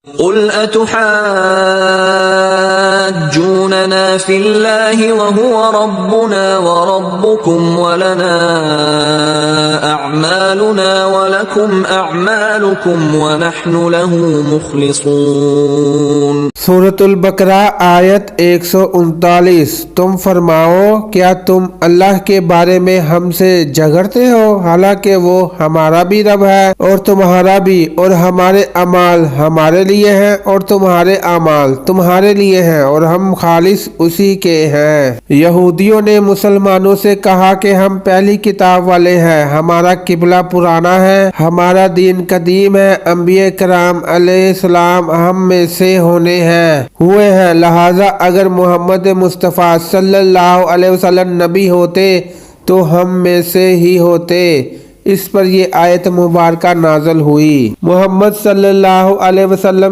قل أتحاجوننا في الله وهو ربنا وربكم ولنا أعمالنا ولكم أعمالكم ونحن له مخلصون۔ سورۃ البقرہ آیت 139۔ تم فرماؤ کیا تم اللہ کے بارے میں ہم سے جھگڑتے ہو حالانکہ وہ ہمارا بھی رب ہے اور تمہارا بھی، اور ہمارے اعمال ہمارے لیے ہیں اور تمہارے اعمال تمہارے لیے ہیں اور ہم خالص اسی کے ہیں۔ یہودیوں نے مسلمانوں سے کہا کہ ہم پہلی کتاب والے ہیں، ہمارا قبلہ پرانا ہے، ہمارا دین قدیم ہے، انبیاء کرام علیہ السلام ہم میں سے ہوئے ہیں، لہذا اگر محمد مصطفیٰ صلی اللہ علیہ وسلم نبی ہوتے تو ہم میں سے ہی ہوتے۔ اس پر یہ آیت مبارکہ نازل ہوئی۔ محمد صلی اللہ علیہ وسلم